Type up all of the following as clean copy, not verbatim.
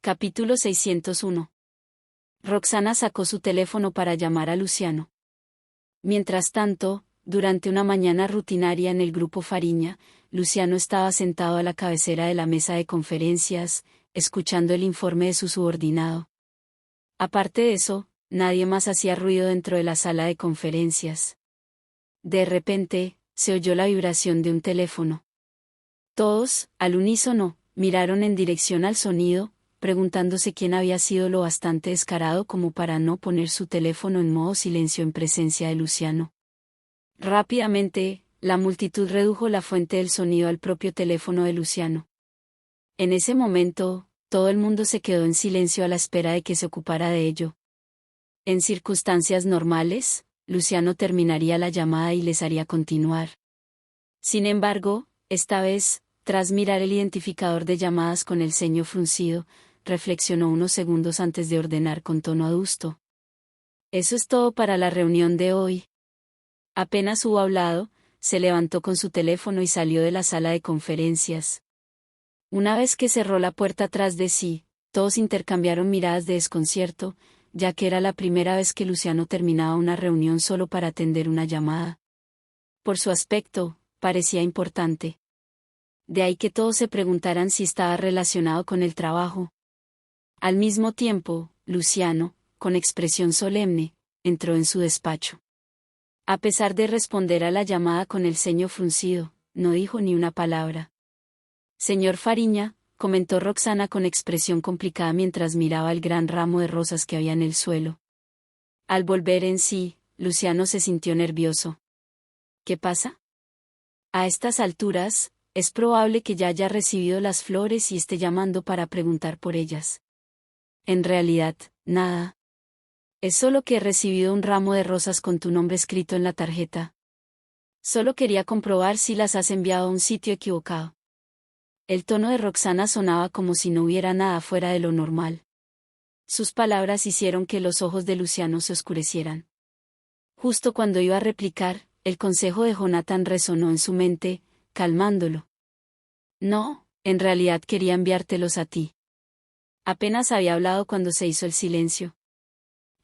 Capítulo 601. Roxana sacó su teléfono para llamar a Luciano. Mientras tanto, durante una mañana rutinaria en el grupo Fariña, Luciano estaba sentado a la cabecera de la mesa de conferencias, escuchando el informe de su subordinado. Aparte de eso, nadie más hacía ruido dentro de la sala de conferencias. De repente, se oyó la vibración de un teléfono. Todos, al unísono, miraron en dirección al sonido, preguntándose quién había sido lo bastante descarado como para no poner su teléfono en modo silencio en presencia de Luciano. Rápidamente, la multitud redujo la fuente del sonido al propio teléfono de Luciano. En ese momento, todo el mundo se quedó en silencio a la espera de que se ocupara de ello. En circunstancias normales, Luciano terminaría la llamada y les haría continuar. Sin embargo, esta vez, tras mirar el identificador de llamadas con el ceño fruncido, reflexionó unos segundos antes de ordenar con tono adusto: «Eso es todo para la reunión de hoy». Apenas hubo hablado, se levantó con su teléfono y salió de la sala de conferencias. Una vez que cerró la puerta tras de sí, todos intercambiaron miradas de desconcierto, ya que era la primera vez que Luciano terminaba una reunión solo para atender una llamada. Por su aspecto, parecía importante. De ahí que todos se preguntaran si estaba relacionado con el trabajo. Al mismo tiempo, Luciano, con expresión solemne, entró en su despacho. A pesar de responder a la llamada con el ceño fruncido, no dijo ni una palabra. «Señor Fariña», comentó Roxana con expresión complicada mientras miraba el gran ramo de rosas que había en el suelo. Al volver en sí, Luciano se sintió nervioso. «¿Qué pasa?» «A estas alturas, es probable que ya haya recibido las flores y esté llamando para preguntar por ellas». «En realidad, nada. Es solo que he recibido un ramo de rosas con tu nombre escrito en la tarjeta. Solo quería comprobar si las has enviado a un sitio equivocado». El tono de Roxana sonaba como si no hubiera nada fuera de lo normal. Sus palabras hicieron que los ojos de Luciano se oscurecieran. Justo cuando iba a replicar, el consejo de Jonathan resonó en su mente, calmándolo. «No, en realidad quería enviártelos a ti». Apenas había hablado cuando se hizo el silencio.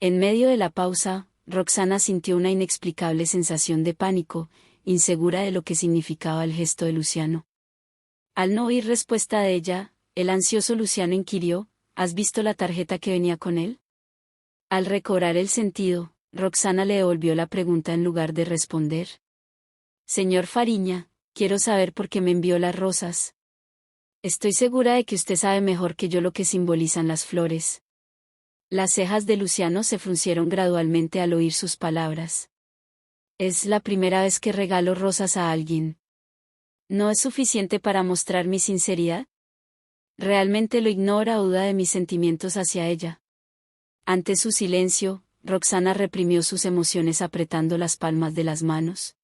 En medio de la pausa, Roxana sintió una inexplicable sensación de pánico, insegura de lo que significaba el gesto de Luciano. Al no oír respuesta de ella, el ansioso Luciano inquirió: «¿Has visto la tarjeta que venía con él?». Al recobrar el sentido, Roxana le devolvió la pregunta en lugar de responder. «Señor Fariña, quiero saber por qué me envió las rosas. Estoy segura de que usted sabe mejor que yo lo que simbolizan las flores». Las cejas de Luciano se fruncieron gradualmente al oír sus palabras. «Es la primera vez que regalo rosas a alguien. ¿No es suficiente para mostrar mi sinceridad? ¿Realmente lo ignora o duda de mis sentimientos hacia ella?». Ante su silencio, Roxana reprimió sus emociones apretando las palmas de las manos.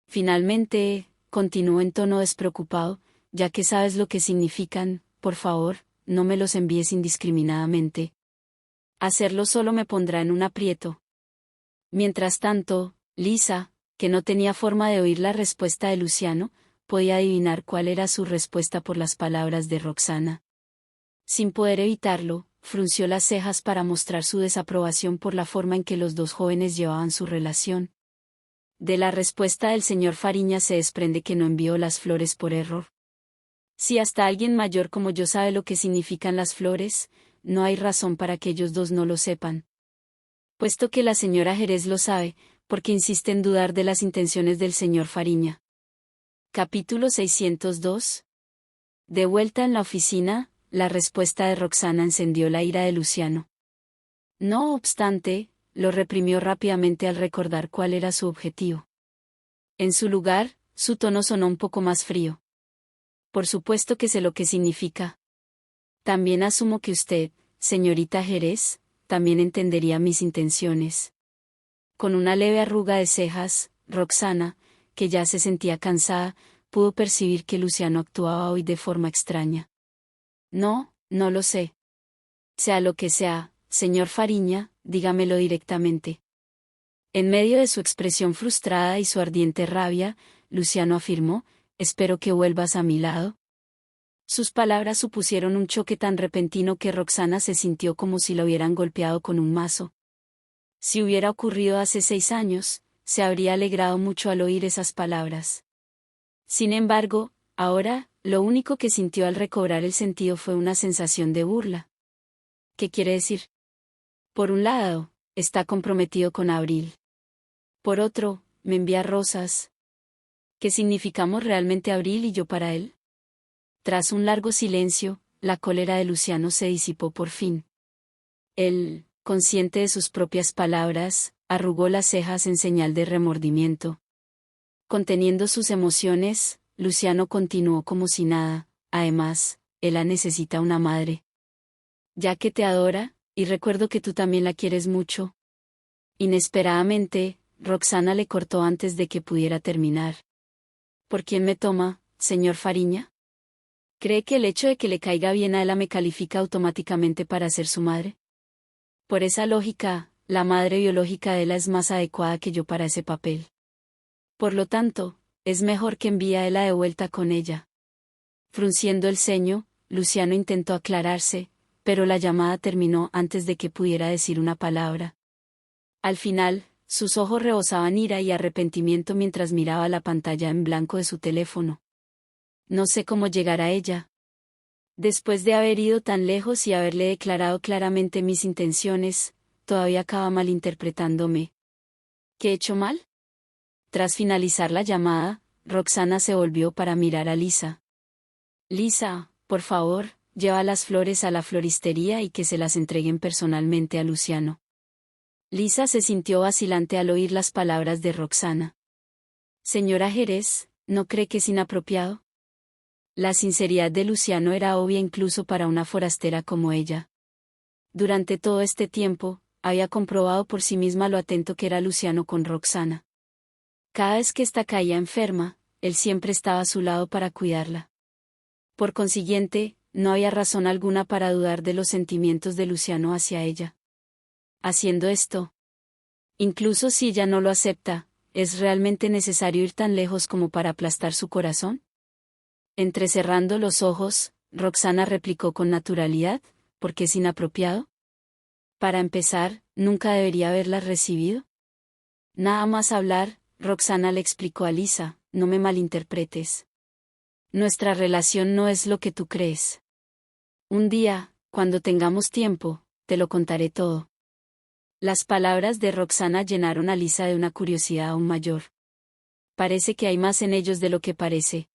Finalmente, continuó en tono despreocupado: «Ya que sabes lo que significan, por favor, no me los envíes indiscriminadamente. Hacerlo solo me pondrá en un aprieto». Mientras tanto, Lisa, que no tenía forma de oír la respuesta de Luciano, podía adivinar cuál era su respuesta por las palabras de Roxana. Sin poder evitarlo, frunció las cejas para mostrar su desaprobación por la forma en que los dos jóvenes llevaban su relación. De la respuesta del señor Fariña se desprende que no envió las flores por error. Si hasta alguien mayor como yo sabe lo que significan las flores, no hay razón para que ellos dos no lo sepan. Puesto que la señora Jerez lo sabe, ¿por qué insiste en dudar de las intenciones del señor Fariña? Capítulo 602. De vuelta en la oficina, la respuesta de Roxana encendió la ira de Luciano. No obstante, lo reprimió rápidamente al recordar cuál era su objetivo. En su lugar, su tono sonó un poco más frío. «Por supuesto que sé lo que significa. También asumo que usted, señorita Jerez, también entendería mis intenciones». Con una leve arruga de cejas, Roxana, que ya se sentía cansada, pudo percibir que Luciano actuaba hoy de forma extraña. «No, no lo sé». «Sea lo que sea, señor Fariña, dígamelo directamente». En medio de su expresión frustrada y su ardiente rabia, Luciano afirmó: «Espero que vuelvas a mi lado». Sus palabras supusieron un choque tan repentino que Roxana se sintió como si la hubieran golpeado con un mazo. Si hubiera ocurrido hace 6 años, se habría alegrado mucho al oír esas palabras. Sin embargo, ahora, lo único que sintió al recobrar el sentido fue una sensación de burla. ¿Qué quiere decir? Por un lado, está comprometido con Abril. Por otro, me envía rosas. ¿Qué significamos realmente Abril y yo para él? Tras un largo silencio, la cólera de Luciano se disipó por fin. Él, consciente de sus propias palabras, arrugó las cejas en señal de remordimiento. Conteniendo sus emociones, Luciano continuó como si nada. Además, ella necesita una madre. Ya que te adora, y recuerdo que tú también la quieres mucho. Inesperadamente, Roxana le cortó antes de que pudiera terminar. ¿Por quién me toma, señor Fariña? ¿Cree que el hecho de que le caiga bien a ella me califica automáticamente para ser su madre? Por esa lógica, la madre biológica de ella es más adecuada que yo para ese papel. Por lo tanto, es mejor que envíe a ella de vuelta con ella. Frunciendo el ceño, Luciano intentó aclararse, pero la llamada terminó antes de que pudiera decir una palabra. Al final, sus ojos rebosaban ira y arrepentimiento mientras miraba la pantalla en blanco de su teléfono. No sé cómo llegar a ella. Después de haber ido tan lejos y haberle declarado claramente mis intenciones, todavía acaba malinterpretándome. ¿Qué he hecho mal? Tras finalizar la llamada, Roxana se volvió para mirar a Lisa. Lisa, por favor, lleva las flores a la floristería y que se las entreguen personalmente a Luciano. Lisa se sintió vacilante al oír las palabras de Roxana. Señora Jerez, ¿no cree que es inapropiado? La sinceridad de Luciano era obvia incluso para una forastera como ella. Durante todo este tiempo, había comprobado por sí misma lo atento que era Luciano con Roxana. Cada vez que ésta caía enferma, él siempre estaba a su lado para cuidarla. Por consiguiente, no había razón alguna para dudar de los sentimientos de Luciano hacia ella. Haciendo esto, incluso si ella no lo acepta, ¿es realmente necesario ir tan lejos como para aplastar su corazón? Entrecerrando los ojos, Roxana replicó con naturalidad, ¿por qué es inapropiado? Para empezar, nunca debería haberlas recibido. Nada más hablar, Roxana le explicó a Lisa, no me malinterpretes. Nuestra relación no es lo que tú crees. Un día, cuando tengamos tiempo, te lo contaré todo. Las palabras de Roxana llenaron a Lisa de una curiosidad aún mayor. Parece que hay más en ellos de lo que parece.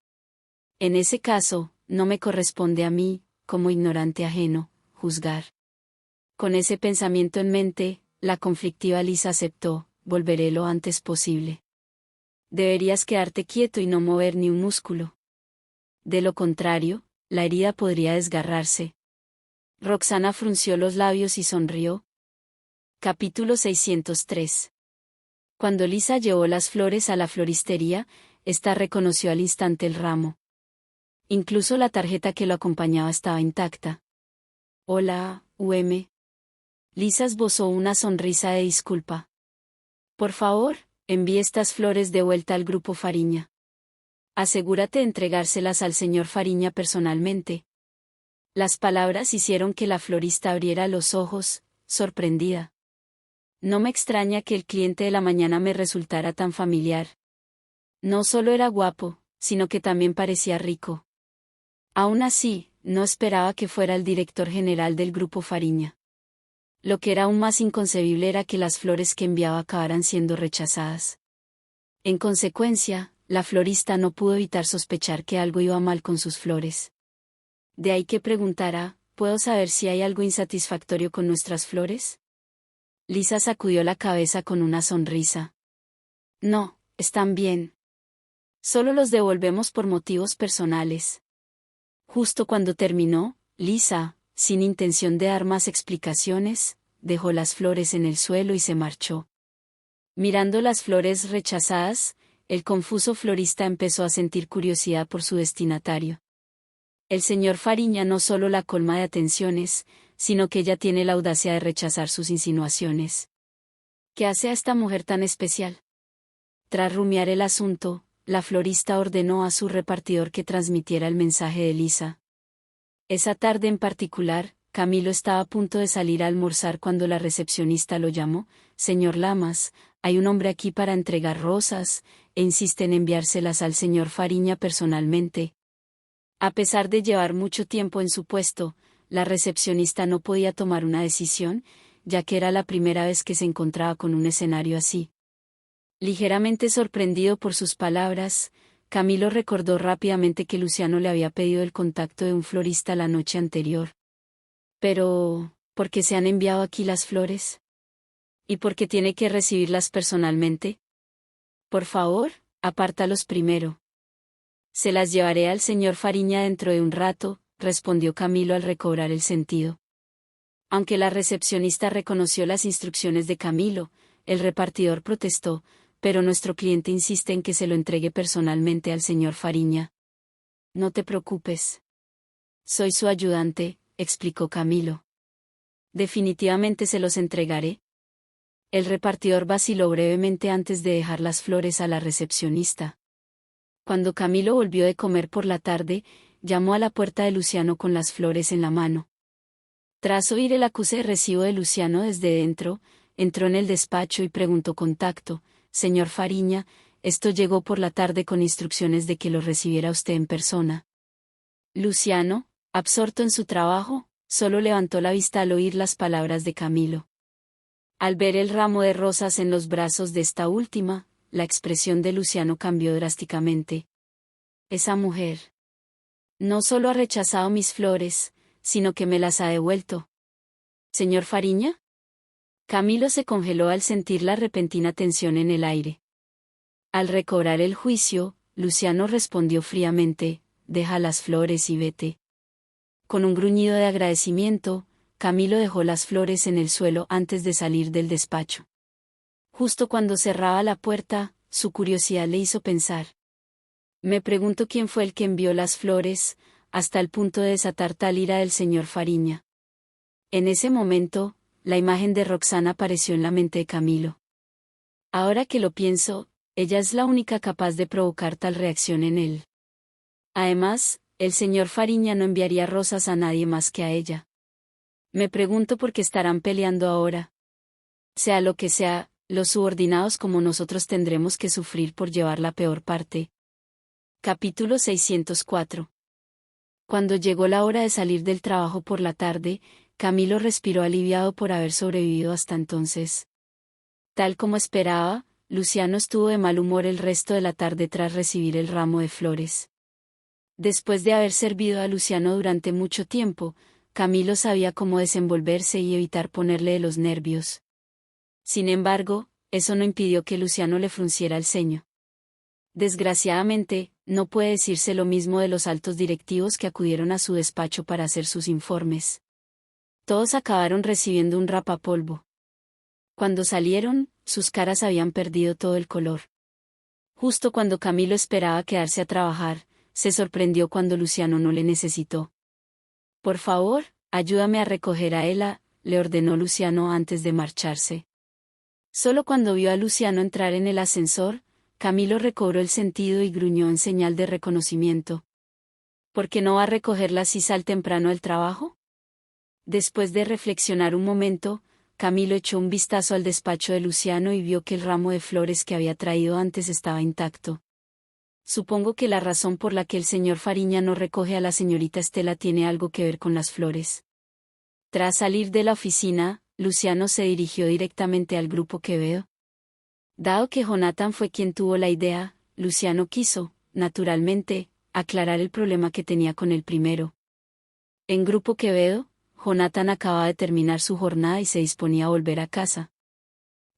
En ese caso, no me corresponde a mí, como ignorante ajeno, juzgar. Con ese pensamiento en mente, la conflictiva Lisa aceptó, volveré lo antes posible. Deberías quedarte quieto y no mover ni un músculo. De lo contrario, la herida podría desgarrarse. Roxana frunció los labios y sonrió. Capítulo 603. Cuando Lisa llevó las flores a la floristería, ésta reconoció al instante el ramo. Incluso la tarjeta que lo acompañaba estaba intacta. Hola, UM. Lisa esbozó una sonrisa de disculpa. Por favor, envíe estas flores de vuelta al grupo Fariña. Asegúrate de entregárselas al señor Fariña personalmente. Las palabras hicieron que la florista abriera los ojos, sorprendida. No me extraña que el cliente de la mañana me resultara tan familiar. No solo era guapo, sino que también parecía rico. Aún así, no esperaba que fuera el director general del grupo Fariña. Lo que era aún más inconcebible era que las flores que enviaba acabaran siendo rechazadas. En consecuencia, la florista no pudo evitar sospechar que algo iba mal con sus flores. De ahí que preguntara, ¿puedo saber si hay algo insatisfactorio con nuestras flores? Lisa sacudió la cabeza con una sonrisa. No, están bien. Solo los devolvemos por motivos personales. Justo cuando terminó, Lisa, sin intención de dar más explicaciones, dejó las flores en el suelo y se marchó. Mirando las flores rechazadas, el confuso florista empezó a sentir curiosidad por su destinatario. El señor Fariña no solo la colma de atenciones, sino que ella tiene la audacia de rechazar sus insinuaciones. ¿Qué hace a esta mujer tan especial? Tras rumiar el asunto, la florista ordenó a su repartidor que transmitiera el mensaje de Lisa. Esa tarde en particular, Camilo estaba a punto de salir a almorzar cuando la recepcionista lo llamó. Señor Lamas, hay un hombre aquí para entregar rosas, e insiste en enviárselas al señor Fariña personalmente. A pesar de llevar mucho tiempo en su puesto, la recepcionista no podía tomar una decisión, ya que era la primera vez que se encontraba con un escenario así. Ligeramente sorprendido por sus palabras, Camilo recordó rápidamente que Luciano le había pedido el contacto de un florista la noche anterior. Pero, ¿por qué se han enviado aquí las flores? ¿Y por qué tiene que recibirlas personalmente? Por favor, apártalos primero. Se las llevaré al señor Fariña dentro de un rato, respondió Camilo al recobrar el sentido. Aunque la recepcionista reconoció las instrucciones de Camilo, el repartidor protestó, pero nuestro cliente insiste en que se lo entregue personalmente al señor Fariña. No te preocupes. Soy su ayudante, explicó Camilo. Definitivamente se los entregaré. El repartidor vaciló brevemente antes de dejar las flores a la recepcionista. Cuando Camilo volvió de comer por la tarde, llamó a la puerta de Luciano con las flores en la mano. Tras oír el acuse de recibo de Luciano desde dentro, entró en el despacho y preguntó con tacto: «Señor Fariña, esto llegó por la tarde con instrucciones de que lo recibiera usted en persona». Luciano, absorto en su trabajo, solo levantó la vista al oír las palabras de Camilo. Al ver el ramo de rosas en los brazos de esta última, la expresión de Luciano cambió drásticamente. Esa mujer no solo ha rechazado mis flores, sino que me las ha devuelto. ¿Señor Fariña? Camilo se congeló al sentir la repentina tensión en el aire. Al recobrar el juicio, Luciano respondió fríamente: «Deja las flores y vete». Con un gruñido de agradecimiento, Camilo dejó las flores en el suelo antes de salir del despacho. Justo cuando cerraba la puerta, su curiosidad le hizo pensar. Me pregunto quién fue el que envió las flores, hasta el punto de desatar tal ira del señor Fariña. En ese momento, la imagen de Roxana apareció en la mente de Camilo. Ahora que lo pienso, ella es la única capaz de provocar tal reacción en él. Además, el señor Fariña no enviaría rosas a nadie más que a ella. Me pregunto por qué estarán peleando ahora. Sea lo que sea, los subordinados como nosotros tendremos que sufrir por llevar la peor parte. Capítulo 604. Cuando llegó la hora de salir del trabajo por la tarde, Camilo respiró aliviado por haber sobrevivido hasta entonces. Tal como esperaba, Luciano estuvo de mal humor el resto de la tarde tras recibir el ramo de flores. Después de haber servido a Luciano durante mucho tiempo, Camilo sabía cómo desenvolverse y evitar ponerle de los nervios. Sin embargo, eso no impidió que Luciano le frunciera el ceño. Desgraciadamente, no puede decirse lo mismo de los altos directivos que acudieron a su despacho para hacer sus informes. Todos acabaron recibiendo un rapapolvo. Cuando salieron, sus caras habían perdido todo el color. Justo cuando Camilo esperaba quedarse a trabajar, se sorprendió cuando Luciano no le necesitó. Por favor, ayúdame a recoger a Ela, le ordenó Luciano antes de marcharse. Solo cuando vio a Luciano entrar en el ascensor, Camilo recobró el sentido y gruñó en señal de reconocimiento. ¿Por qué no va a recogerla si sale temprano del trabajo? Después de reflexionar un momento, Camilo echó un vistazo al despacho de Luciano y vio que el ramo de flores que había traído antes estaba intacto. Supongo que la razón por la que el señor Fariña no recoge a la señorita Estela tiene algo que ver con las flores. Tras salir de la oficina, Luciano se dirigió directamente al grupo Quevedo. Dado que Jonathan fue quien tuvo la idea, Luciano quiso, naturalmente, aclarar el problema que tenía con el primero. En Grupo Quevedo, Jonathan acababa de terminar su jornada y se disponía a volver a casa.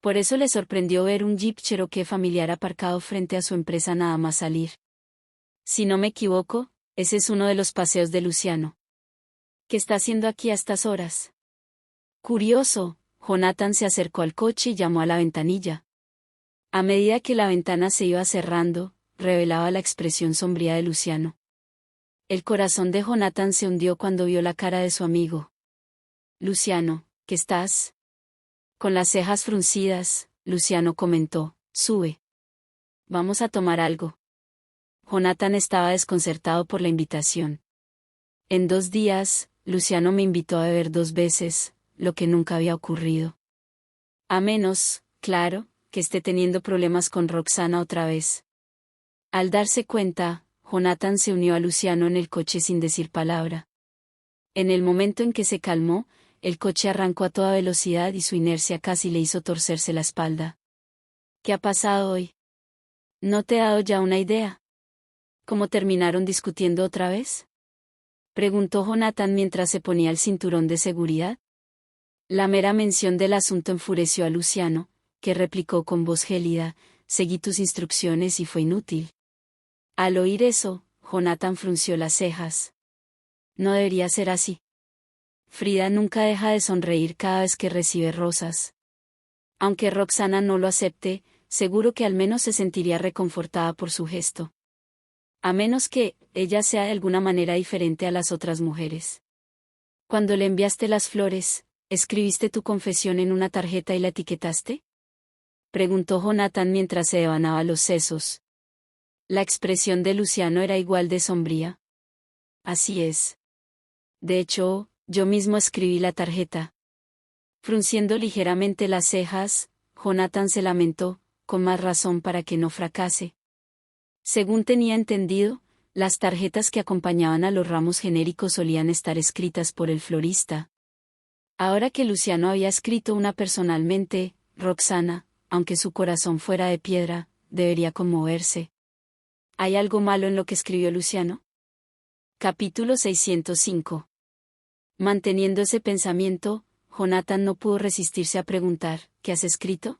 Por eso le sorprendió ver un Jeep Cherokee familiar aparcado frente a su empresa nada más salir. Si no me equivoco, ese es uno de los paseos de Luciano. ¿Qué está haciendo aquí a estas horas? Curioso, Jonathan se acercó al coche y llamó a la ventanilla. A medida que la ventana se iba cerrando, revelaba la expresión sombría de Luciano. El corazón de Jonathan se hundió cuando vio la cara de su amigo. Luciano, ¿qué estás? Con las cejas fruncidas, Luciano comentó: sube. Vamos a tomar algo. Jonathan estaba desconcertado por la invitación. En 2 días, Luciano me invitó a beber 2 veces, lo que nunca había ocurrido. A menos, claro, que esté teniendo problemas con Roxana otra vez. Al darse cuenta, Jonathan se unió a Luciano en el coche sin decir palabra. En el momento en que se calmó, el coche arrancó a toda velocidad y su inercia casi le hizo torcerse la espalda. ¿Qué ha pasado hoy? ¿No te he dado ya una idea? ¿Cómo terminaron discutiendo otra vez? Preguntó Jonathan mientras se ponía el cinturón de seguridad. La mera mención del asunto enfureció a Luciano, que replicó con voz gélida: seguí tus instrucciones y fue inútil. Al oír eso, Jonathan frunció las cejas. No debería ser así. Frida nunca deja de sonreír cada vez que recibe rosas. Aunque Roxana no lo acepte, seguro que al menos se sentiría reconfortada por su gesto. A menos que ella sea de alguna manera diferente a las otras mujeres. Cuando le enviaste las flores, ¿escribiste tu confesión en una tarjeta y la etiquetaste? Preguntó Jonathan mientras se devanaba los sesos. La expresión de Luciano era igual de sombría. Así es. De hecho, yo mismo escribí la tarjeta. Frunciendo ligeramente las cejas, Jonathan se lamentó, con más razón para que no fracase. Según tenía entendido, las tarjetas que acompañaban a los ramos genéricos solían estar escritas por el florista. Ahora que Luciano había escrito una personalmente, Roxana, aunque su corazón fuera de piedra, debería conmoverse. ¿Hay algo malo en lo que escribió Luciano? Capítulo 605. Manteniendo ese pensamiento, Jonathan no pudo resistirse a preguntar: ¿qué has escrito?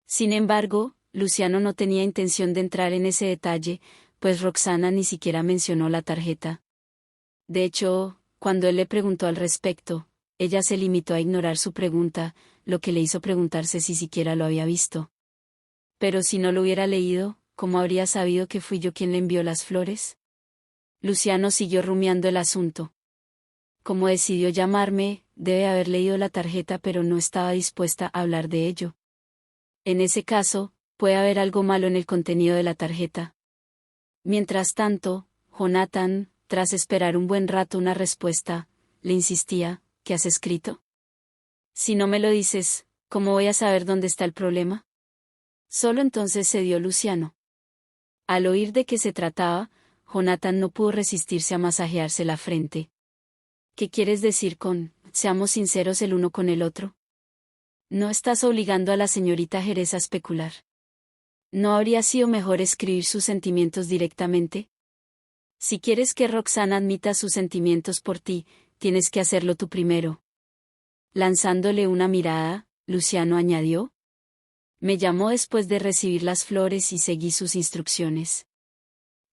Sin embargo, Luciano no tenía intención de entrar en ese detalle, pues Roxana ni siquiera mencionó la tarjeta. De hecho, cuando él le preguntó al respecto, ella se limitó a ignorar su pregunta, lo que le hizo preguntarse si siquiera lo había visto. Pero si no lo hubiera leído, ¿cómo habría sabido que fui yo quien le envió las flores? Luciano siguió rumiando el asunto. Como decidió llamarme, debe haber leído la tarjeta, pero no estaba dispuesta a hablar de ello. En ese caso, puede haber algo malo en el contenido de la tarjeta. Mientras tanto, Jonathan, tras esperar un buen rato una respuesta, le insistía: ¿qué has escrito? Si no me lo dices, ¿cómo voy a saber dónde está el problema? Solo entonces cedió Luciano. Al oír de qué se trataba, Jonathan no pudo resistirse a masajearse la frente. ¿Qué quieres decir con seamos sinceros el uno con el otro? ¿No estás obligando a la señorita Jerez a especular? ¿No habría sido mejor escribir sus sentimientos directamente? Si quieres que Roxana admita sus sentimientos por ti, tienes que hacerlo tú primero. Lanzándole una mirada, Luciano añadió: me llamó después de recibir las flores y seguí sus instrucciones.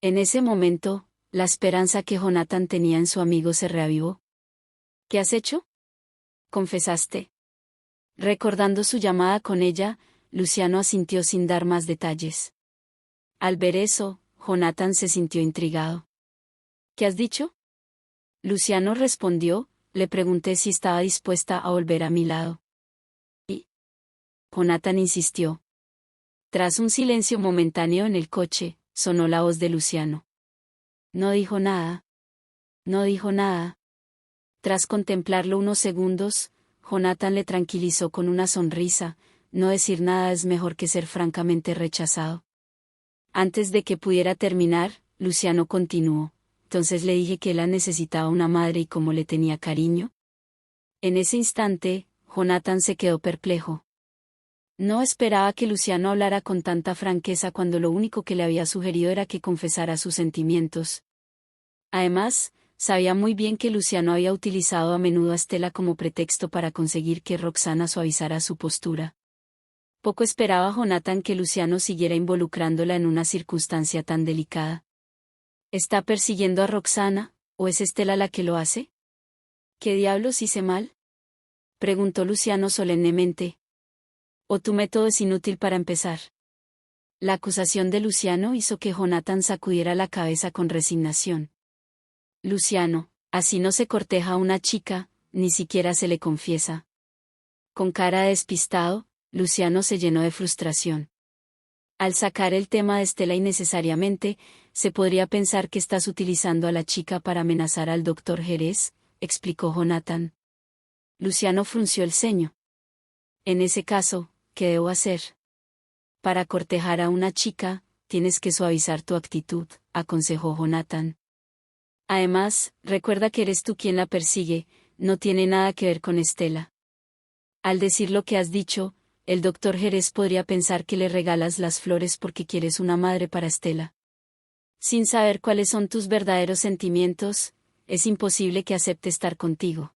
En ese momento, la esperanza que Jonathan tenía en su amigo se reavivó. ¿Qué has hecho? ¿Confesaste? Recordando su llamada con ella, Luciano asintió sin dar más detalles. Al ver eso, Jonathan se sintió intrigado. ¿Qué has dicho? Luciano respondió: le pregunté si estaba dispuesta a volver a mi lado. ¿Y? Jonathan insistió. Tras un silencio momentáneo en el coche, sonó la voz de Luciano. No dijo nada. No dijo nada. Tras contemplarlo unos segundos, Jonathan le tranquilizó con una sonrisa: no decir nada es mejor que ser francamente rechazado. Antes de que pudiera terminar, Luciano continuó: entonces le dije que él necesitaba una madre y cómo le tenía cariño. En ese instante, Jonathan se quedó perplejo. No esperaba que Luciano hablara con tanta franqueza cuando lo único que le había sugerido era que confesara sus sentimientos. Además, sabía muy bien que Luciano había utilizado a menudo a Estela como pretexto para conseguir que Roxana suavizara su postura. Poco esperaba Jonathan que Luciano siguiera involucrándola en una circunstancia tan delicada. ¿Está persiguiendo a Roxana, o es Estela la que lo hace? ¿Qué diablos hice mal? Preguntó Luciano solemnemente. ¿O tu método es inútil para empezar? La acusación de Luciano hizo que Jonathan sacudiera la cabeza con resignación. Luciano, así no se corteja a una chica, ni siquiera se le confiesa. Con cara de despistado, Luciano se llenó de frustración. Al sacar el tema de Estela innecesariamente, se podría pensar que estás utilizando a la chica para amenazar al doctor Jerez, explicó Jonathan. Luciano frunció el ceño. En ese caso, ¿qué debo hacer? Para cortejar a una chica, tienes que suavizar tu actitud, aconsejó Jonathan. Además, recuerda que eres tú quien la persigue, no tiene nada que ver con Estela. Al decir lo que has dicho, el doctor Jerez podría pensar que le regalas las flores porque quieres una madre para Estela. Sin saber cuáles son tus verdaderos sentimientos, es imposible que acepte estar contigo.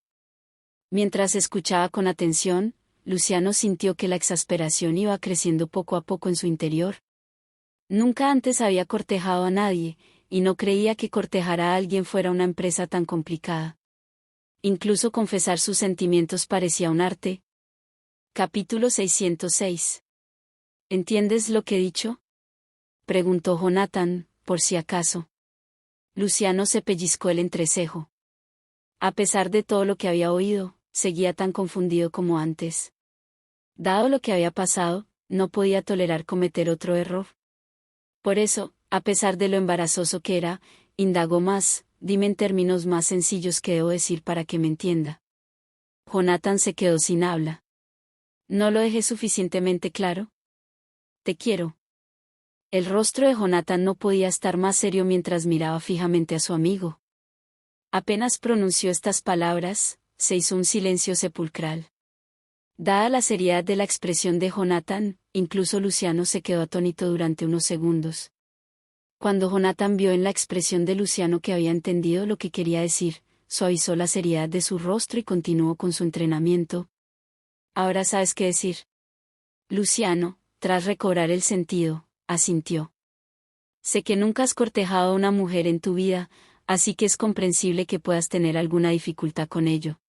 Mientras escuchaba con atención, Luciano sintió que la exasperación iba creciendo poco a poco en su interior. Nunca antes había cortejado a nadie, y no creía que cortejar a alguien fuera una empresa tan complicada. Incluso confesar sus sentimientos parecía un arte. Capítulo 606. ¿Entiendes lo que he dicho? Preguntó Jonathan, por si acaso. Luciano se pellizcó el entrecejo. A pesar de todo lo que había oído, seguía tan confundido como antes. Dado lo que había pasado, no podía tolerar cometer otro error. Por eso, a pesar de lo embarazoso que era, indagó más: dime en términos más sencillos qué debo decir para que me entienda. Jonathan se quedó sin habla. ¿No lo dejé suficientemente claro? Te quiero. El rostro de Jonathan no podía estar más serio mientras miraba fijamente a su amigo. Apenas pronunció estas palabras, se hizo un silencio sepulcral. Dada la seriedad de la expresión de Jonathan, incluso Luciano se quedó atónito durante unos segundos. Cuando Jonathan vio en la expresión de Luciano que había entendido lo que quería decir, suavizó la seriedad de su rostro y continuó con su entrenamiento. Ahora sabes qué decir. Luciano, tras recobrar el sentido, asintió. Sé que nunca has cortejado a una mujer en tu vida, así que es comprensible que puedas tener alguna dificultad con ello.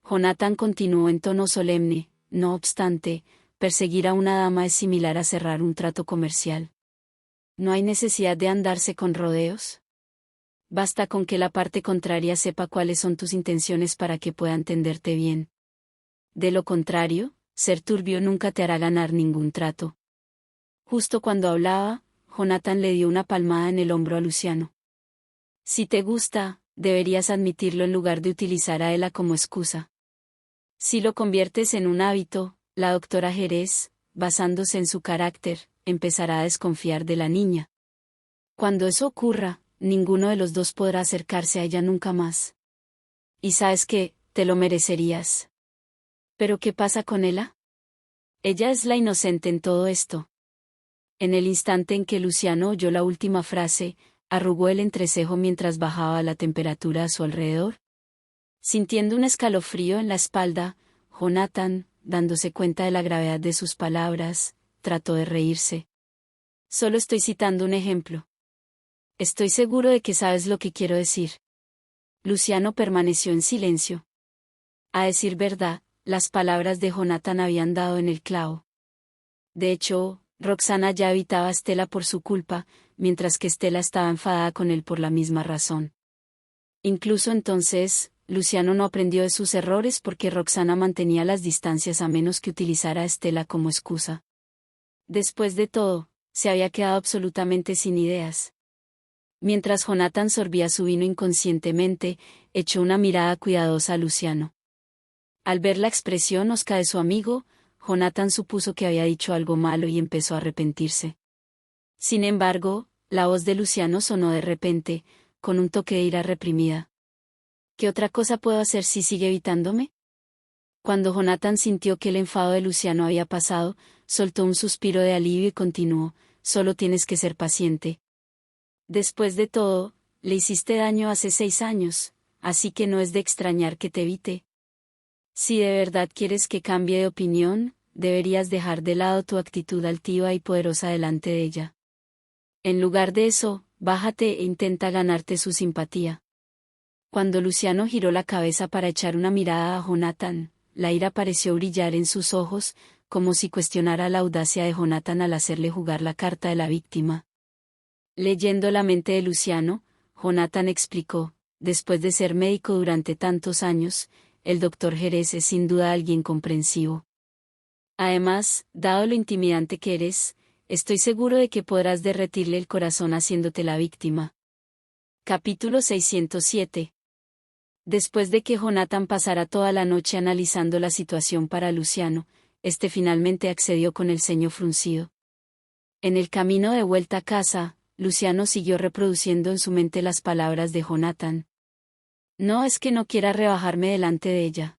Jonathan continuó en tono solemne: no obstante, perseguir a una dama es similar a cerrar un trato comercial. No hay necesidad de andarse con rodeos. Basta con que la parte contraria sepa cuáles son tus intenciones para que pueda entenderte bien. De lo contrario, ser turbio nunca te hará ganar ningún trato. Justo cuando hablaba, Jonathan le dio una palmada en el hombro a Luciano. Si te gusta, deberías admitirlo en lugar de utilizar a Ela como excusa. Si lo conviertes en un hábito, la doctora Jerez, basándose en su carácter, empezará a desconfiar de la niña. Cuando eso ocurra, ninguno de los dos podrá acercarse a ella nunca más. Y sabes que, te lo merecerías. ¿Pero qué pasa con Ela? Ella es la inocente en todo esto. En el instante en que Luciano oyó la última frase, arrugó el entrecejo mientras bajaba la temperatura a su alrededor. Sintiendo un escalofrío en la espalda, Jonathan, dándose cuenta de la gravedad de sus palabras, trató de reírse. Solo estoy citando un ejemplo. Estoy seguro de que sabes lo que quiero decir. Luciano permaneció en silencio. A decir verdad, las palabras de Jonathan habían dado en el clavo. De hecho, Roxana ya evitaba a Estela por su culpa, mientras que Estela estaba enfadada con él por la misma razón. Incluso entonces, Luciano no aprendió de sus errores porque Roxana mantenía las distancias a menos que utilizara a Estela como excusa. Después de todo, se había quedado absolutamente sin ideas. Mientras Jonathan sorbía su vino inconscientemente, echó una mirada cuidadosa a Luciano. Al ver la expresión hosca de su amigo, Jonathan supuso que había dicho algo malo y empezó a arrepentirse. Sin embargo, la voz de Luciano sonó de repente, con un toque de ira reprimida. ¿Qué otra cosa puedo hacer si sigue evitándome? Cuando Jonathan sintió que el enfado de Luciano había pasado, soltó un suspiro de alivio y continuó: solo tienes que ser paciente. Después de todo, le hiciste daño hace 6 años, así que no es de extrañar que te evite. Si de verdad quieres que cambie de opinión, deberías dejar de lado tu actitud altiva y poderosa delante de ella. En lugar de eso, bájate e intenta ganarte su simpatía. Cuando Luciano giró la cabeza para echar una mirada a Jonathan, la ira pareció brillar en sus ojos, como si cuestionara la audacia de Jonathan al hacerle jugar la carta de la víctima. Leyendo la mente de Luciano, Jonathan explicó: después de ser médico durante tantos años, el doctor Jerez es sin duda alguien comprensivo. Además, dado lo intimidante que eres, estoy seguro de que podrás derretirle el corazón haciéndote la víctima. Capítulo 607. Después de que Jonathan pasara toda la noche analizando la situación para Luciano, este finalmente accedió con el ceño fruncido. En el camino de vuelta a casa, Luciano siguió reproduciendo en su mente las palabras de Jonathan. No es que no quiera rebajarme delante de ella.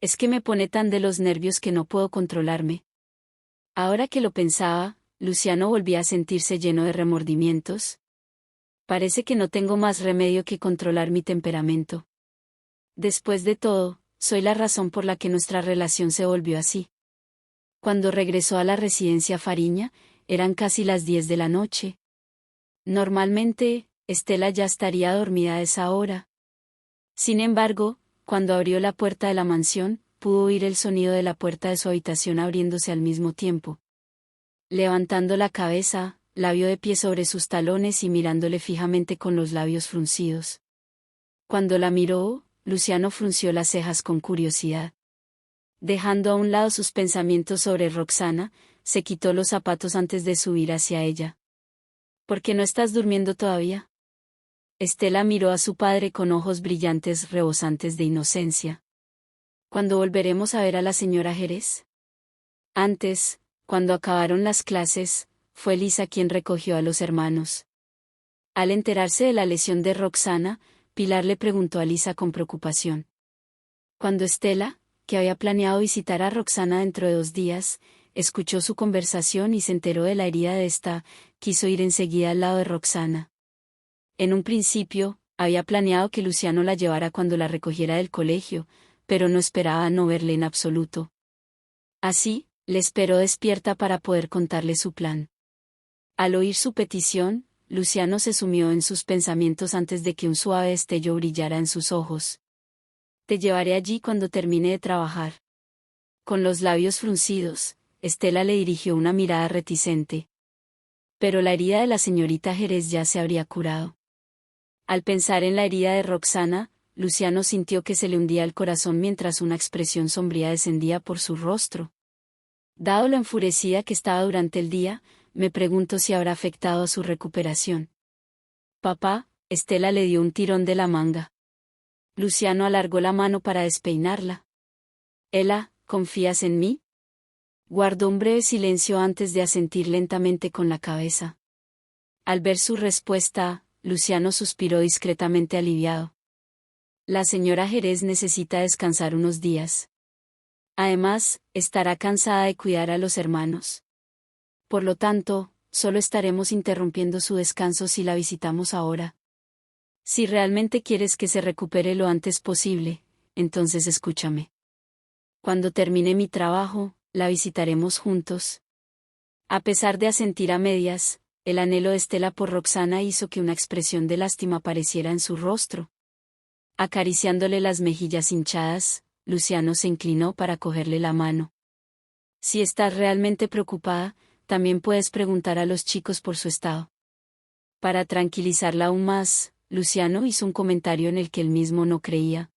Es que me pone tan de los nervios que no puedo controlarme. Ahora que lo pensaba, Luciano volvía a sentirse lleno de remordimientos. Parece que no tengo más remedio que controlar mi temperamento. Después de todo, soy la razón por la que nuestra relación se volvió así. Cuando regresó a la residencia Fariña, eran casi las 10 de la noche. Normalmente, Estela ya estaría dormida a esa hora. Sin embargo, cuando abrió la puerta de la mansión, pudo oír el sonido de la puerta de su habitación abriéndose al mismo tiempo. Levantando la cabeza, la vio de pie sobre sus talones y mirándole fijamente con los labios fruncidos. Cuando la miró, Luciano frunció las cejas con curiosidad. Dejando a un lado sus pensamientos sobre Roxana, se quitó los zapatos antes de subir hacia ella. ¿Por qué no estás durmiendo todavía? Estela miró a su padre con ojos brillantes rebosantes de inocencia. ¿Cuándo volveremos a ver a la señora Jerez? Antes, cuando acabaron las clases, fue Lisa quien recogió a los hermanos. Al enterarse de la lesión de Roxana, Pilar le preguntó a Lisa con preocupación. Cuando Estela, que había planeado visitar a Roxana dentro de 2 días, escuchó su conversación y se enteró de la herida de esta, quiso ir enseguida al lado de Roxana. En un principio, había planeado que Luciano la llevara cuando la recogiera del colegio, pero no esperaba no verle en absoluto. Así, le esperó despierta para poder contarle su plan. Al oír su petición, Luciano se sumió en sus pensamientos antes de que un suave destello brillara en sus ojos. Te llevaré allí cuando termine de trabajar. Con los labios fruncidos, Estela le dirigió una mirada reticente. Pero la herida de la señorita Jerez ya se habría curado. Al pensar en la herida de Roxana, Luciano sintió que se le hundía el corazón mientras una expresión sombría descendía por su rostro. Dado lo enfurecida que estaba durante el día, me pregunto si habrá afectado a su recuperación. Papá, Estela le dio un tirón de la manga. Luciano alargó la mano para despeinarla. Ela, ¿confías en mí? Guardó un breve silencio antes de asentir lentamente con la cabeza. Al ver su respuesta, Luciano suspiró discretamente aliviado. La señora Jerez necesita descansar unos días. Además, estará cansada de cuidar a los hermanos. Por lo tanto, solo estaremos interrumpiendo su descanso si la visitamos ahora. Si realmente quieres que se recupere lo antes posible, entonces escúchame. Cuando termine mi trabajo, la visitaremos juntos. A pesar de asentir a medias, el anhelo de Estela por Roxana hizo que una expresión de lástima apareciera en su rostro. Acariciándole las mejillas hinchadas, Luciano se inclinó para cogerle la mano. Si estás realmente preocupada, también puedes preguntar a los chicos por su estado. Para tranquilizarla aún más, Luciano hizo un comentario en el que él mismo no creía.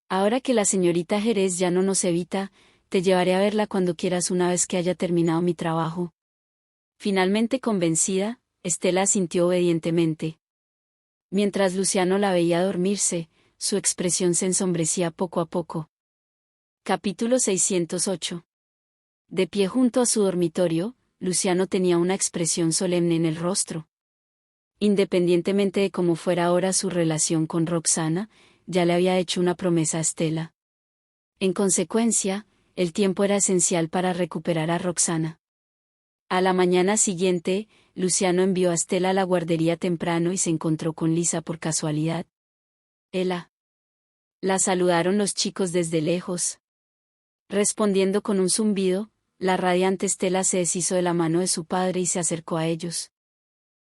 Ahora que la señorita Jerez ya no nos evita, te llevaré a verla cuando quieras una vez que haya terminado mi trabajo. Finalmente convencida, Estela asintió obedientemente. Mientras Luciano la veía dormirse, su expresión se ensombrecía poco a poco. Capítulo 608. De pie junto a su dormitorio, Luciano tenía una expresión solemne en el rostro. Independientemente de cómo fuera ahora su relación con Roxana, ya le había hecho una promesa a Estela. En consecuencia, el tiempo era esencial para recuperar a Roxana. A la mañana siguiente, Luciano envió a Estela a la guardería temprano y se encontró con Lisa por casualidad. Ela. La saludaron los chicos desde lejos. Respondiendo con un zumbido, la radiante Estela se deshizo de la mano de su padre y se acercó a ellos.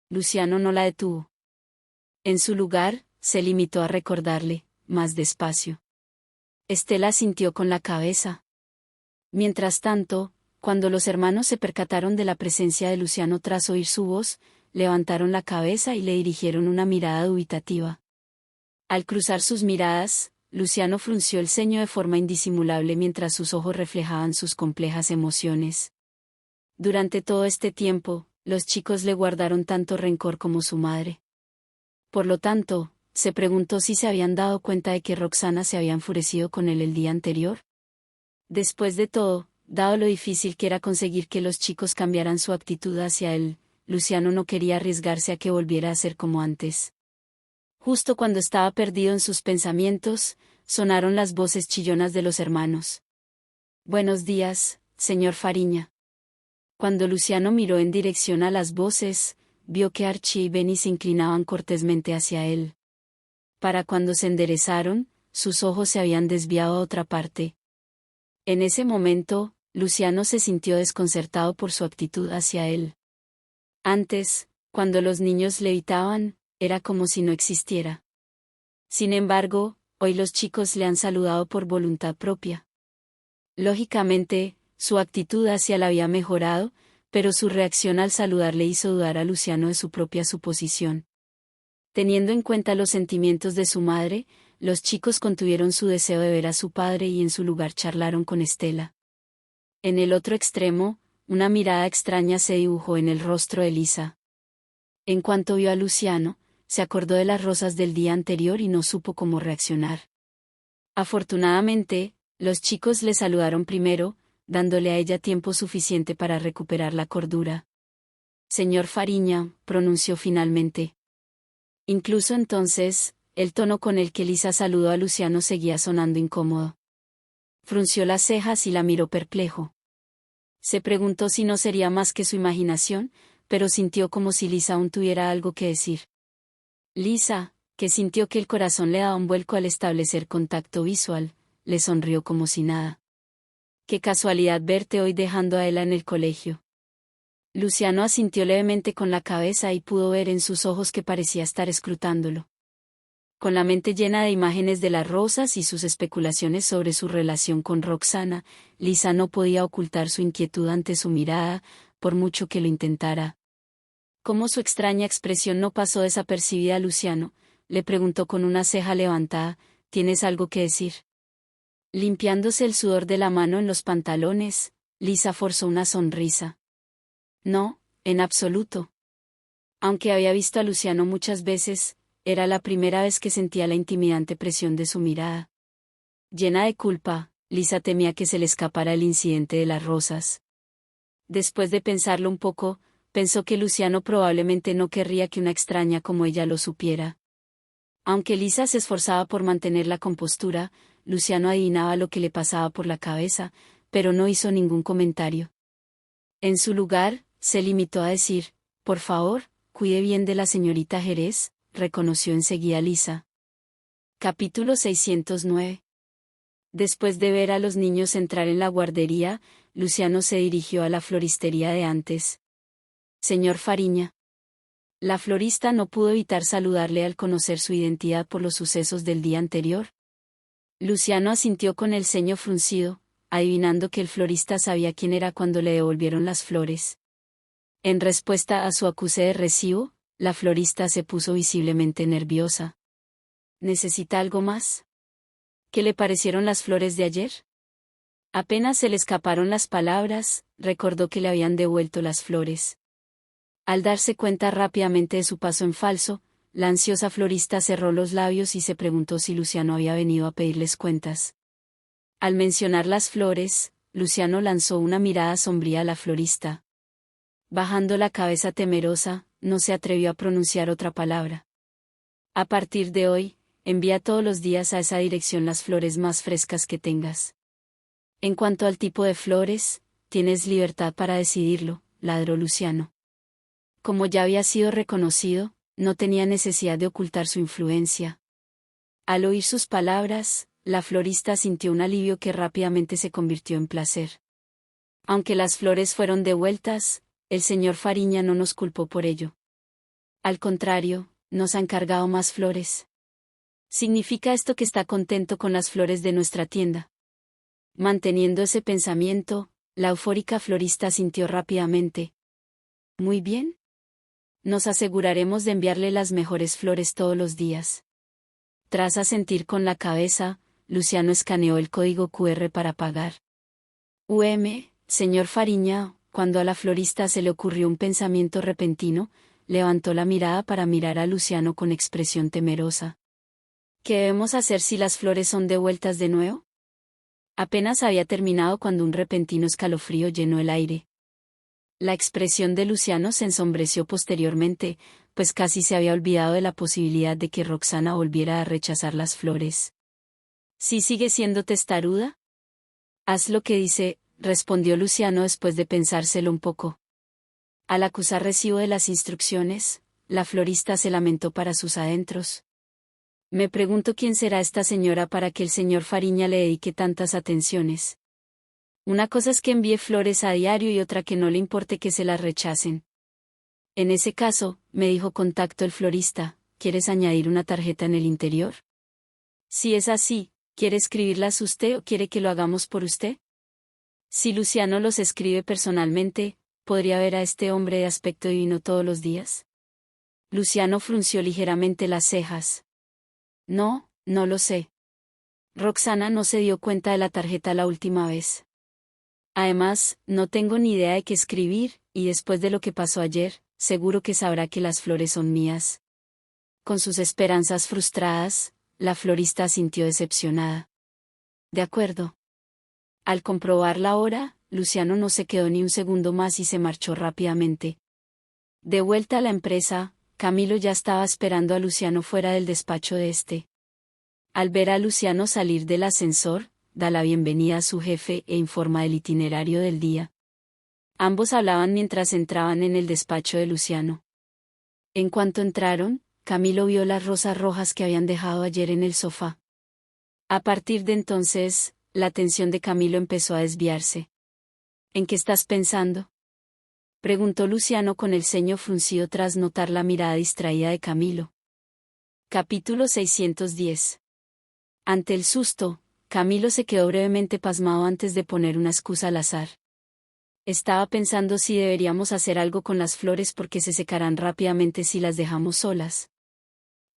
Luciano no la detuvo. En su lugar, se limitó a recordarle, más despacio. Estela asintió con la cabeza. Mientras tanto, cuando los hermanos se percataron de la presencia de Luciano tras oír su voz, levantaron la cabeza y le dirigieron una mirada dubitativa. Al cruzar sus miradas, Luciano frunció el ceño de forma indisimulable mientras sus ojos reflejaban sus complejas emociones. Durante todo este tiempo, los chicos le guardaron tanto rencor como su madre. Por lo tanto, se preguntó si se habían dado cuenta de que Roxana se había enfurecido con él el día anterior. Después de todo, dado lo difícil que era conseguir que los chicos cambiaran su actitud hacia él, Luciano no quería arriesgarse a que volviera a ser como antes. Justo cuando estaba perdido en sus pensamientos, sonaron las voces chillonas de los hermanos. «Buenos días, señor Fariña». Cuando Luciano miró en dirección a las voces, vio que Archie y Benny se inclinaban cortésmente hacia él. Para cuando se enderezaron, sus ojos se habían desviado a otra parte. En ese momento, Luciano se sintió desconcertado por su actitud hacia él. Antes, cuando los niños le evitaban, era como si no existiera. Sin embargo, hoy los chicos le han saludado por voluntad propia. Lógicamente, su actitud hacia él había mejorado, pero su reacción al saludar le hizo dudar a Luciano de su propia suposición. Teniendo en cuenta los sentimientos de su madre, los chicos contuvieron su deseo de ver a su padre y en su lugar charlaron con Estela. En el otro extremo, una mirada extraña se dibujó en el rostro de Lisa. En cuanto vio a Luciano, se acordó de las rosas del día anterior y no supo cómo reaccionar. Afortunadamente, los chicos le saludaron primero, dándole a ella tiempo suficiente para recuperar la cordura. «Señor Fariña», pronunció finalmente. Incluso entonces, el tono con el que Lisa saludó a Luciano seguía sonando incómodo. Frunció las cejas y la miró perplejo. Se preguntó si no sería más que su imaginación, pero sintió como si Lisa aún tuviera algo que decir. Lisa, que sintió que el corazón le daba un vuelco al establecer contacto visual, le sonrió como si nada. «Qué casualidad verte hoy dejando a Ela en el colegio». Luciano asintió levemente con la cabeza y pudo ver en sus ojos que parecía estar escrutándolo. Con la mente llena de imágenes de las rosas y sus especulaciones sobre su relación con Roxana, Lisa no podía ocultar su inquietud ante su mirada, por mucho que lo intentara. Cómo su extraña expresión no pasó desapercibida a Luciano, le preguntó con una ceja levantada: «¿Tienes algo que decir?». Limpiándose el sudor de la mano en los pantalones, Lisa forzó una sonrisa. «No, en absoluto». Aunque había visto a Luciano muchas veces, era la primera vez que sentía la intimidante presión de su mirada. Llena de culpa, Lisa temía que se le escapara el incidente de las rosas. Después de pensarlo un poco, pensó que Luciano probablemente no querría que una extraña como ella lo supiera. Aunque Lisa se esforzaba por mantener la compostura, Luciano adivinaba lo que le pasaba por la cabeza, pero no hizo ningún comentario. En su lugar, se limitó a decir: «Por favor, cuide bien de la señorita Jerez», reconoció enseguida Lisa. Capítulo 609. Después de ver a los niños entrar en la guardería, Luciano se dirigió a la floristería de antes. «Señor Fariña». La florista no pudo evitar saludarle al conocer su identidad por los sucesos del día anterior. Luciano asintió con el ceño fruncido, adivinando que el florista sabía quién era cuando le devolvieron las flores. En respuesta a su acuse de recibo, la florista se puso visiblemente nerviosa. «¿Necesita algo más? ¿Qué le parecieron las flores de ayer?». Apenas se le escaparon las palabras, recordó que le habían devuelto las flores. Al darse cuenta rápidamente de su paso en falso, la ansiosa florista cerró los labios y se preguntó si Luciano había venido a pedirles cuentas. Al mencionar las flores, Luciano lanzó una mirada sombría a la florista. Bajando la cabeza temerosa, no se atrevió a pronunciar otra palabra. «A partir de hoy, envía todos los días a esa dirección las flores más frescas que tengas. En cuanto al tipo de flores, tienes libertad para decidirlo», ladró Luciano. Como ya había sido reconocido, no tenía necesidad de ocultar su influencia. Al oír sus palabras, la florista sintió un alivio que rápidamente se convirtió en placer. «Aunque las flores fueron devueltas, el señor Fariña no nos culpó por ello. Al contrario, nos ha encargado más flores. ¿Significa esto que está contento con las flores de nuestra tienda?». Manteniendo ese pensamiento, la eufórica florista sintió rápidamente: «Muy bien. Nos aseguraremos de enviarle las mejores flores todos los días». Tras asentir con la cabeza, Luciano escaneó el código QR para pagar. «Señor Fariña, cuando a la florista se le ocurrió un pensamiento repentino, levantó la mirada para mirar a Luciano con expresión temerosa. ¿Qué debemos hacer si las flores son devueltas de nuevo? Apenas había terminado cuando un repentino escalofrío llenó el aire. La expresión de Luciano se ensombreció posteriormente, pues casi se había olvidado de la posibilidad de que Roxana volviera a rechazar las flores. ¿Sí sigue siendo testaruda? Haz lo que dice, respondió Luciano después de pensárselo un poco. Al acusar recibo de las instrucciones, la florista se lamentó para sus adentros. Me pregunto quién será esta señora para que el señor Fariña le dedique tantas atenciones. Una cosa es que envíe flores a diario y otra que no le importe que se las rechacen. En ese caso, me dijo con tacto el florista, ¿quieres añadir una tarjeta en el interior? Si es así, ¿quiere escribirlas usted o quiere que lo hagamos por usted? Si Luciano los escribe personalmente, ¿podría ver a este hombre de aspecto divino todos los días? Luciano frunció ligeramente las cejas. No, no lo sé. Roxana no se dio cuenta de la tarjeta la última vez. Además, no tengo ni idea de qué escribir, y después de lo que pasó ayer, seguro que sabrá que las flores son mías. Con sus esperanzas frustradas, la florista sintió decepcionada. De acuerdo. Al comprobar la hora, Luciano no se quedó ni un segundo más y se marchó rápidamente. De vuelta a la empresa, Camilo ya estaba esperando a Luciano fuera del despacho de este. Al ver a Luciano salir del ascensor, da la bienvenida a su jefe e informa del itinerario del día. Ambos hablaban mientras entraban en el despacho de Luciano. En cuanto entraron, Camilo vio las rosas rojas que habían dejado ayer en el sofá. A partir de entonces, la atención de Camilo empezó a desviarse. ¿En qué estás pensando?, preguntó Luciano con el ceño fruncido tras notar la mirada distraída de Camilo. Capítulo 610. Ante el susto, Camilo se quedó brevemente pasmado antes de poner una excusa al azar. Estaba pensando si deberíamos hacer algo con las flores porque se secarán rápidamente si las dejamos solas.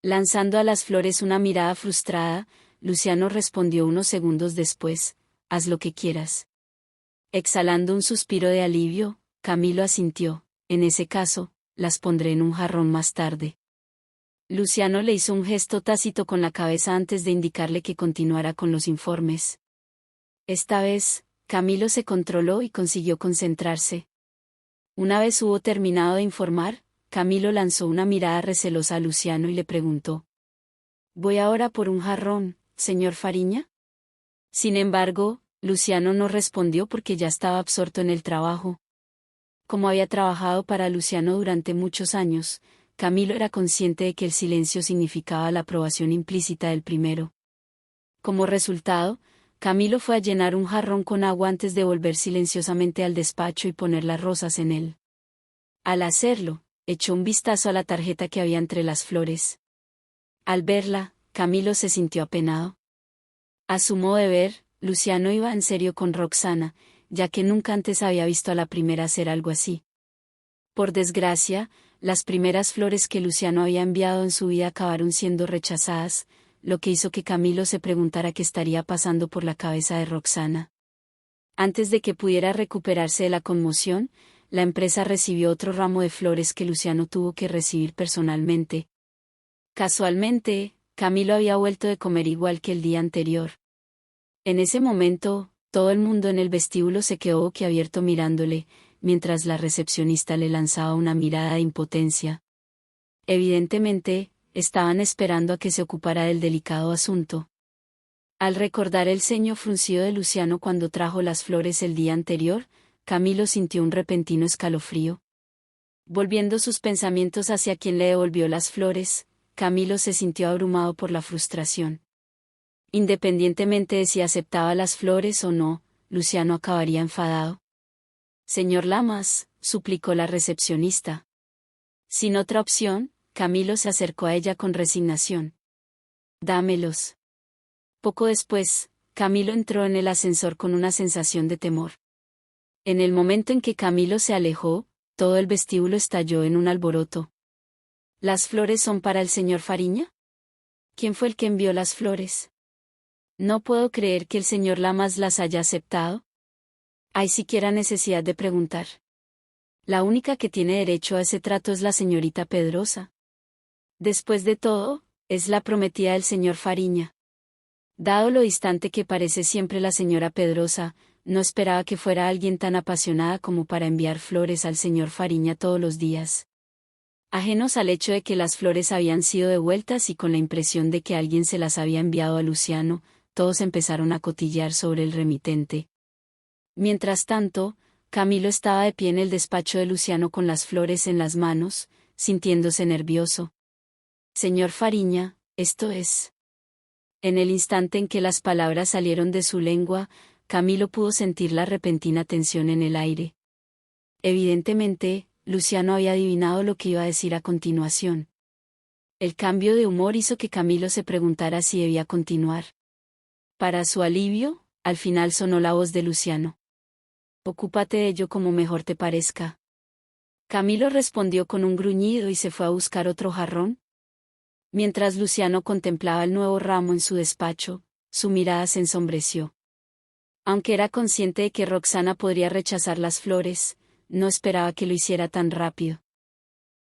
Lanzando a las flores una mirada frustrada, Luciano respondió unos segundos después, haz lo que quieras. Exhalando un suspiro de alivio, Camilo asintió, en ese caso, las pondré en un jarrón más tarde. Luciano le hizo un gesto tácito con la cabeza antes de indicarle que continuara con los informes. Esta vez, Camilo se controló y consiguió concentrarse. Una vez hubo terminado de informar, Camilo lanzó una mirada recelosa a Luciano y le preguntó: «¿Voy ahora por un jarrón, señor Fariña?». Sin embargo, Luciano no respondió porque ya estaba absorto en el trabajo. Como había trabajado para Luciano durante muchos años, Camilo era consciente de que el silencio significaba la aprobación implícita del primero. Como resultado, Camilo fue a llenar un jarrón con agua antes de volver silenciosamente al despacho y poner las rosas en él. Al hacerlo, echó un vistazo a la tarjeta que había entre las flores. Al verla, Camilo se sintió apenado. A su modo de ver, Luciano iba en serio con Roxana, ya que nunca antes había visto a la primera hacer algo así. Por desgracia, las primeras flores que Luciano había enviado en su vida acabaron siendo rechazadas, lo que hizo que Camilo se preguntara qué estaría pasando por la cabeza de Roxana. Antes de que pudiera recuperarse de la conmoción, la empresa recibió otro ramo de flores que Luciano tuvo que recibir personalmente. Casualmente, Camilo había vuelto de comer igual que el día anterior. En ese momento, todo el mundo en el vestíbulo se quedó boquiabierto mirándole, mientras la recepcionista le lanzaba una mirada de impotencia. Evidentemente, estaban esperando a que se ocupara del delicado asunto. Al recordar el ceño fruncido de Luciano cuando trajo las flores el día anterior, Camilo sintió un repentino escalofrío. Volviendo sus pensamientos hacia quien le devolvió las flores, Camilo se sintió abrumado por la frustración. Independientemente de si aceptaba las flores o no, Luciano acabaría enfadado. «Señor Lamas», suplicó la recepcionista. Sin otra opción, Camilo se acercó a ella con resignación. «Dámelos». Poco después, Camilo entró en el ascensor con una sensación de temor. En el momento en que Camilo se alejó, todo el vestíbulo estalló en un alboroto. ¿Las flores son para el señor Fariña? ¿Quién fue el que envió las flores? No puedo creer que el señor Lamas las haya aceptado. ¿Hay siquiera necesidad de preguntar? La única que tiene derecho a ese trato es la señorita Pedrosa. Después de todo, es la prometida del señor Fariña. Dado lo distante que parece siempre la señora Pedrosa, no esperaba que fuera alguien tan apasionada como para enviar flores al señor Fariña todos los días. Ajenos al hecho de que las flores habían sido devueltas y con la impresión de que alguien se las había enviado a Luciano, todos empezaron a cotillear sobre el remitente. Mientras tanto, Camilo estaba de pie en el despacho de Luciano con las flores en las manos, sintiéndose nervioso. Señor Fariña, esto es. En el instante en que las palabras salieron de su lengua, Camilo pudo sentir la repentina tensión en el aire. Evidentemente, Luciano había adivinado lo que iba a decir a continuación. El cambio de humor hizo que Camilo se preguntara si debía continuar. Para su alivio, al final sonó la voz de Luciano. Ocúpate de ello como mejor te parezca. Camilo respondió con un gruñido y se fue a buscar otro jarrón. Mientras Luciano contemplaba el nuevo ramo en su despacho, su mirada se ensombreció. Aunque era consciente de que Roxana podría rechazar las flores, no esperaba que lo hiciera tan rápido.